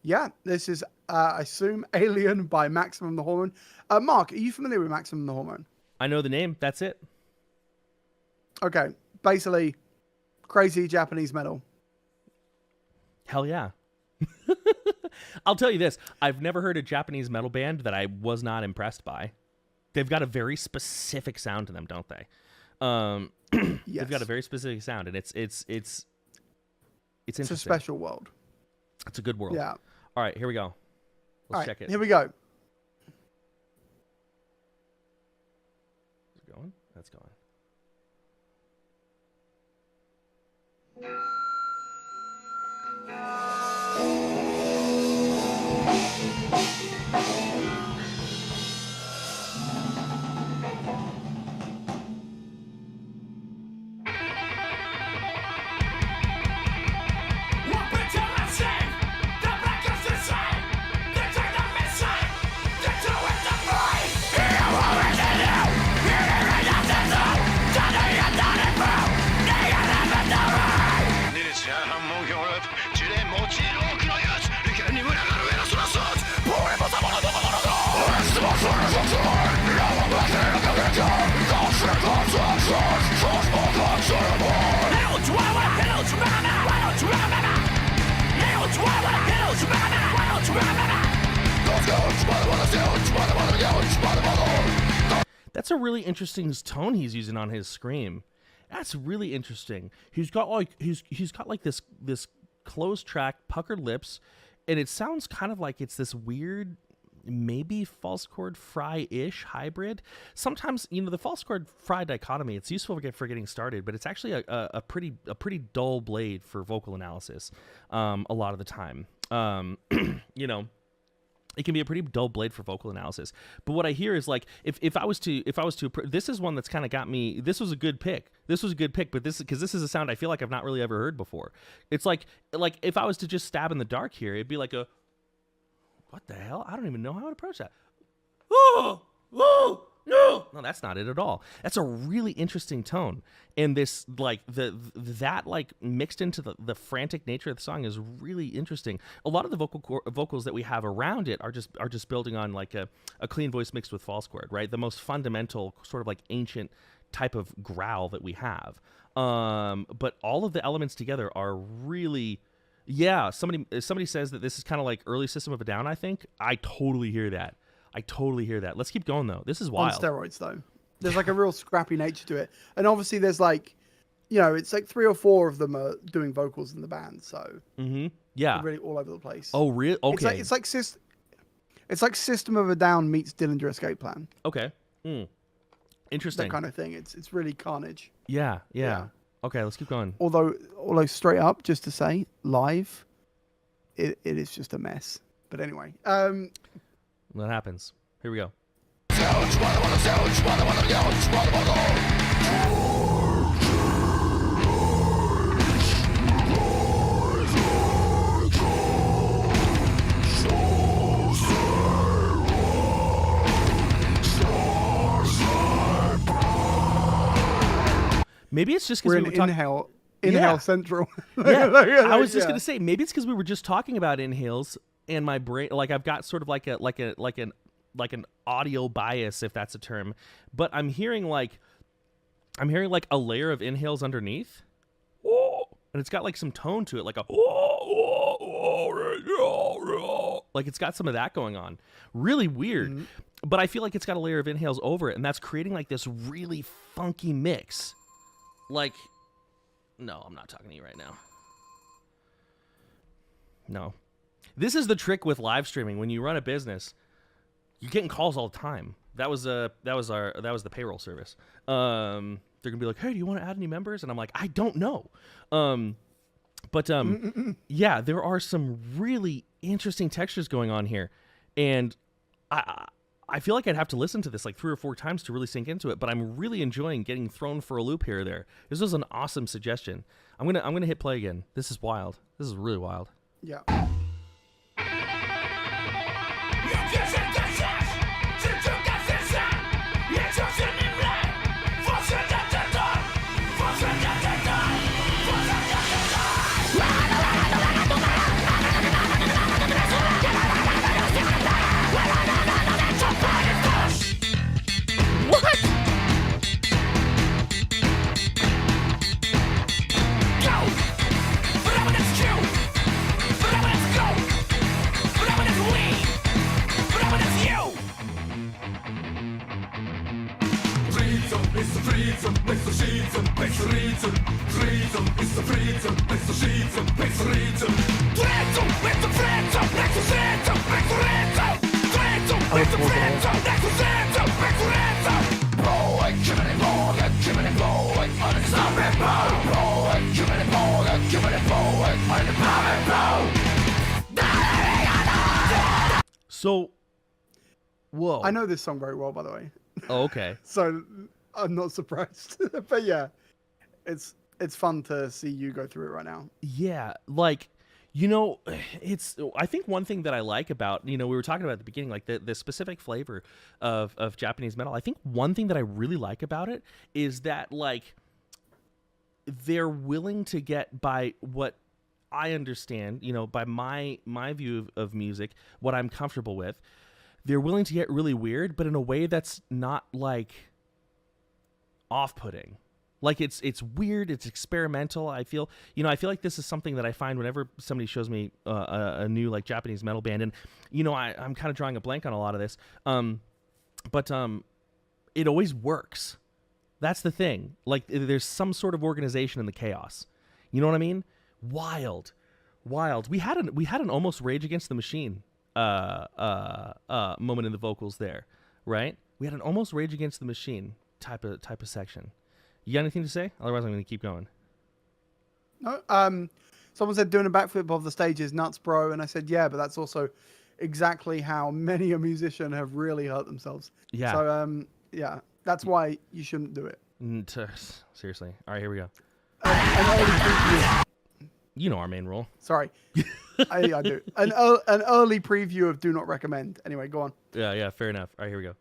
Yeah, this is, I assume, A.L.I.E.N by Maximum the Hormone. Mark, are you familiar with Maximum the Hormone? I know the name. That's it. Okay, basically, crazy Japanese metal. Hell yeah. I'll tell you this. I've never heard a Japanese metal band that I was not impressed by. They've got a very specific sound to them, don't they? Yes. They've got a very specific sound, and it's interesting. It's a special world. It's a good world. Yeah. All right, here we go. Let's check it. Here we go. Is it going? That's going. That's a really interesting tone he's using on his scream. That's really interesting. He's got like he's got like this closed track, puckered lips, and it sounds kind of like it's this weird, maybe false chord fry-ish hybrid. Sometimes, you know, the false chord fry dichotomy, it's useful for getting started, but it's actually a pretty dull blade for vocal analysis a lot of the time. You know, it can be a pretty dull blade for vocal analysis. But what I hear is like, if I was to, this is one that's kind of got me. This was a good pick. But this is a sound I feel like I've not really ever heard before. It's like if I was to just stab in the dark here, it'd be like a, what the hell? I don't even know how to approach that. Oh, no, that's not it at all. That's a really interesting tone, and this like that mixed into the frantic nature of the song is really interesting. A lot of the vocals that we have around it are just building on like a clean voice mixed with false chord, right? The most fundamental sort of like ancient type of growl that we have. But all of the elements together are really. Yeah, somebody says that this is kind of like early System of a Down, I think. I totally hear that. Let's keep going, though. This is wild. On steroids, though. There's like a real scrappy nature to it. And obviously there's like, you know, it's like 3 or 4 of them are doing vocals in the band. So yeah, they're really all over the place. Oh, really? Okay. It's like System of a Down meets Dillinger Escape Plan. Okay. Interesting. That kind of thing. It's really carnage. Yeah. Okay, let's keep going. Although straight up, just to say, live, it is just a mess. But anyway, What happens? Here we go. Maybe it's just because we were talking. Inhale Central. Yeah, I was just gonna say maybe it's because we were just talking about inhales, and my brain, like I've got sort of like an audio bias, if that's a term, but I'm hearing like a layer of inhales underneath, and it's got like some tone to it, like a like it's got some of that going on. Really weird, but I feel like it's got a layer of inhales over it, and that's creating like this really funky mix. Like, no, I'm not talking to you right now. No. This is the trick with live streaming. When you run a business, you're getting calls all the time. That was the payroll service. They're gonna be like, "Hey, do you want to add any members?" And I'm like, "I don't know." Yeah, there are some really interesting textures going on here, and I feel like I'd have to listen to this like 3 or 4 times to really sink into it, but I'm really enjoying getting thrown for a loop here or there. This was an awesome suggestion. I'm gonna hit play again. This is wild. This is really wild. Yeah. So, whoa. I know this song very well, by the way. Oh, okay. So I'm not surprised. But yeah, it's fun to see you go through it right now. Yeah, like, you know, I think one thing that I like about, you know, we were talking about at the beginning, like the specific flavor of Japanese metal. I think one thing that I really like about it is that, like, they're willing to get, by what I understand, you know, by my view of music, what I'm comfortable with, they're willing to get really weird, but in a way that's not like off-putting. Like it's weird, it's experimental. I feel like this is something that I find whenever somebody shows me a new like Japanese metal band, and you know I'm kind of drawing a blank on a lot of this, but it always works. That's the thing. Like there's some sort of organization in the chaos. You know what I mean? Wild. We had an almost Rage Against the Machine moment in the vocals there, right? We had an almost Rage Against the Machine type of section. You got anything to say? Otherwise, I'm going to keep going. No. Someone said doing a backflip off the stage is nuts, bro, and I said yeah, but that's also exactly how many a musician have really hurt themselves. Yeah. So yeah, that's why you shouldn't do it. Seriously. All right, here we go. An early preview. You know our main rule. Sorry, I do. An early preview of Do Not Recommend. Anyway, go on. Yeah, fair enough. All right, here we go.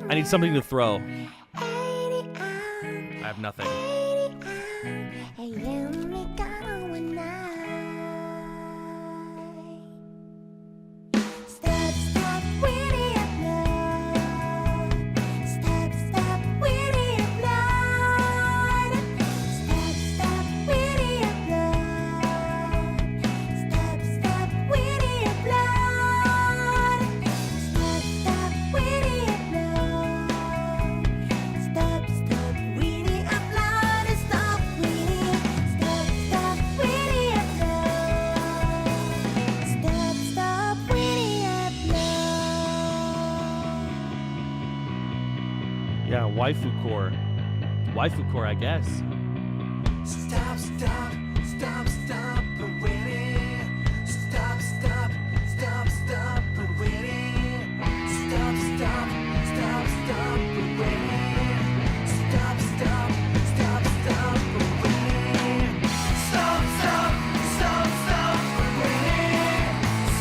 I need something to throw. I have nothing. Yeah, waifu core. Waifu core, I guess. Stop, stop, stop, stop, waiting. Stop, stop, stop, stop, waiting. Stop, stop, stop, stop, waiting. Stop, stop, stop, stop, waiting. Stop, stop, stop, stop, waiting.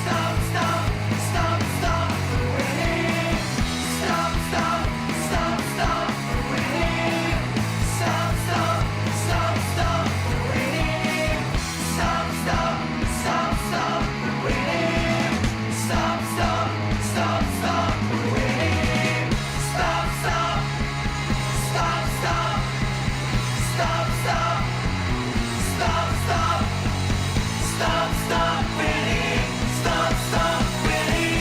Stop, stop, stop, stop, waiting. Stop, stop, stop, stop, waiting. Stop, stop, stop, stop, waiting. Stop, stop, stop, stop, waiting. Stop, stop, stop, stop, waiting. Stop, stop, stop, stop, stop, stop, stop, stop, stop, stop, waiting. Stop, stop, waiting.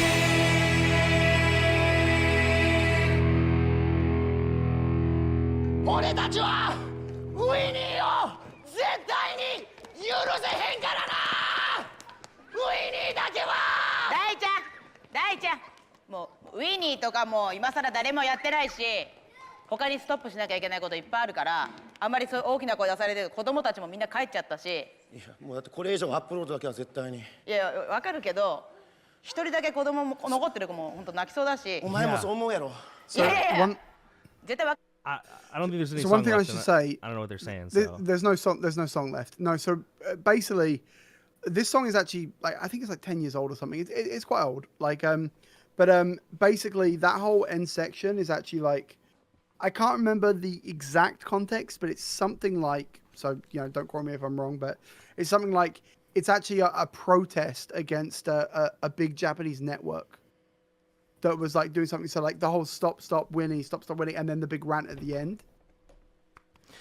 俺たちはウィニーを絶対に許せへんからな。ウィニーだけは。大ちゃんもうウィニーとかもう今更誰もやってないし、他にストップしなきゃいけないこといっぱいあるから、あんまりそういう大きな声出されて子供たちもみんな帰っちゃったし。いやもうだってこれ以上アップロードだけは絶対に。いやわかるけど、一人だけ子供も残ってる子も本当泣きそうだし。お前もそう思うやろ。いやいやいや one 絶対わ I don't think there's any So song one thing I left, should and say, I don't know what they're saying. There- So there's no song left. No, so basically, this song is actually like I think it's like 10 years old or something. It's quite old. Like but basically that whole end section is actually like I can't remember the exact context, but it's something like so don't quote me if I'm wrong, but it's something like it's actually a protest against a big Japanese network that was like doing something. So like the whole stop Winnie, and then the big rant at the end.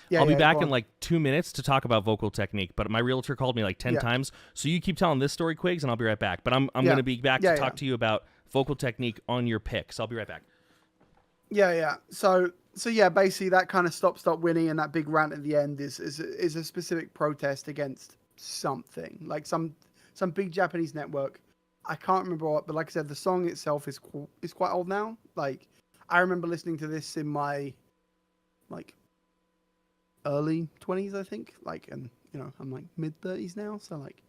Yeah, I'll be back go in on. like 2 minutes to talk about vocal technique, but my realtor called me like 10 times. So you keep telling this story, Quigs, and I'll be right back. But I'm going to be back to talk to you about vocal technique on your picks. I'll be right back. Yeah. So yeah, basically that kind of stop Winnie and that big rant at the end is a specific protest against something, like some big Japanese network. I can't remember what, but like I said, the song itself is quite old now. Like I remember listening to this in my like early 20s, I think. Like, and I'm like mid 30s now, so like,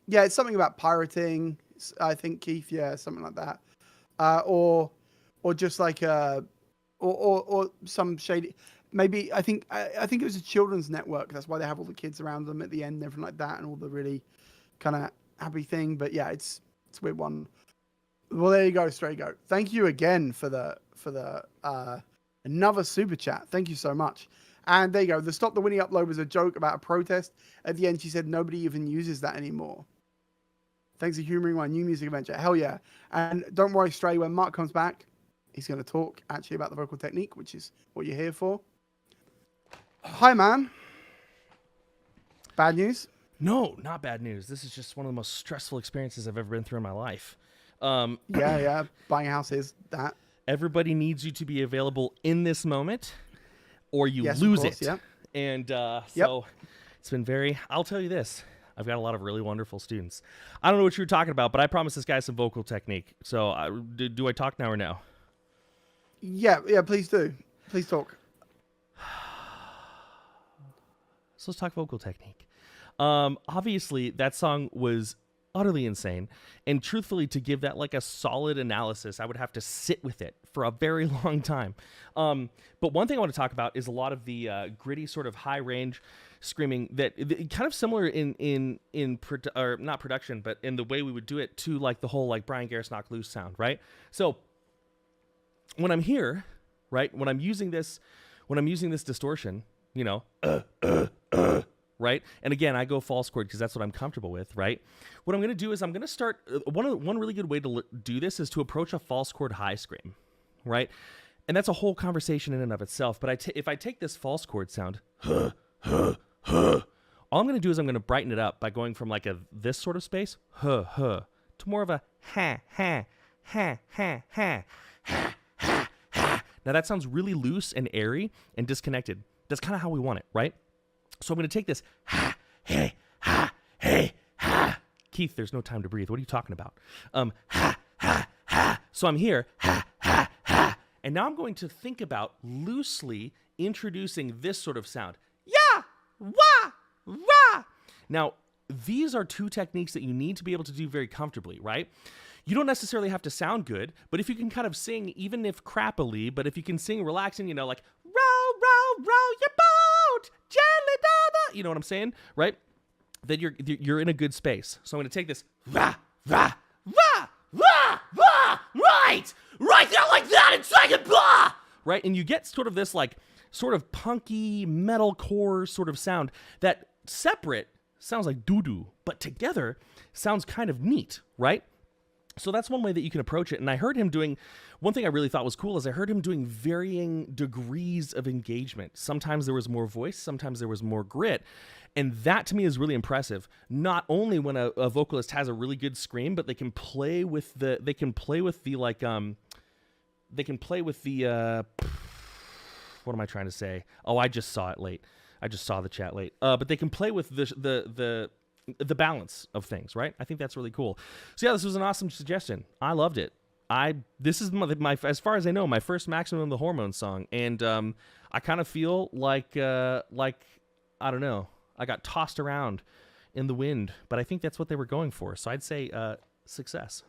yeah, it's something about pirating. I think, Keith, yeah, something like that, or just like or some shady. Maybe I think it was a children's network. That's why they have all the kids around them at the end and everything like that, and all the really kind of happy thing. But yeah, it's a weird one. Well, there you go, Stray Goat. Thank you again for the another super chat. Thank you so much. And there you go. The Stop the Winnie upload was a joke about a protest. At the end, she said nobody even uses that anymore. Thanks for humoring my new music adventure. Hell yeah. And don't worry, Stray, when Mark comes back, he's going to talk actually about the vocal technique, which is what you're here for. Hi, man. Bad news? No, not bad news. This is just one of the most stressful experiences I've ever been through in my life. Yeah. Buying a house is that. Everybody needs you to be available in this moment, or you Yes, lose of course, it. yeah. And so it's been I'll tell you this. I've got a lot of really wonderful students. I don't know what you were talking about, but I promised this guy some vocal technique. So do I talk now or no? Yeah, please do. Please talk. So let's talk vocal technique. Obviously, that song was utterly insane. And truthfully, to give that like a solid analysis, I would have to sit with it for a very long time. But one thing I want to talk about is a lot of the gritty sort of high range screaming that kind of similar or not production, but in the way we would do it to like the whole like Brian Garris Knock Loose sound, right? So when I'm here, right, when I'm using this distortion, right? And again, I go false chord because that's what I'm comfortable with, right? What I'm going to do is I'm going to start, one really good way to do this is to approach a false chord high scream, right? And that's a whole conversation in and of itself. But if I take this false chord sound, all I'm going to do is I'm going to brighten it up by going from like this sort of space, to more of a ha, ha, ha, ha, ha, ha, ha, ha. Now that sounds really loose and airy and disconnected. That's kind of how we want it, right? So I'm going to take this ha, hey, ha, hey, ha. Keith, there's no time to breathe. What are you talking about? Ha, ha, ha. So I'm here, ha, ha, ha. And now I'm going to think about loosely introducing this sort of sound. Ya, wah, rah. Now, these are two techniques that you need to be able to do very comfortably, right? You don't necessarily have to sound good, but if you can kind of sing, even if crappily, but if you can sing relaxing, like, row, row, row your boat, gently down the, you know what I'm saying, right? Then you're in a good space. So I'm going to take this, Rah, rah, rah, rah, rah, right there like that and second blah. Right? And you get sort of this like sort of punky metalcore sort of sound that separate sounds like doo-doo, but together sounds kind of neat, right? So that's one way that you can approach it. And I heard him doing, one thing I really thought was cool is I heard him doing varying degrees of engagement. Sometimes there was more voice, sometimes there was more grit. And that to me is really impressive. Not only when a vocalist has a really good scream, but they can play with the what am I trying to say? Oh, I just saw it late. I just saw the chat late. But they can play with the balance of things, right? I think that's really cool. So yeah, this was an awesome suggestion. I loved it. This is my as far as I know, my first Maximum the Hormone song, and I kind of feel like I don't know, I got tossed around in the wind, but I think that's what they were going for. So I'd say success.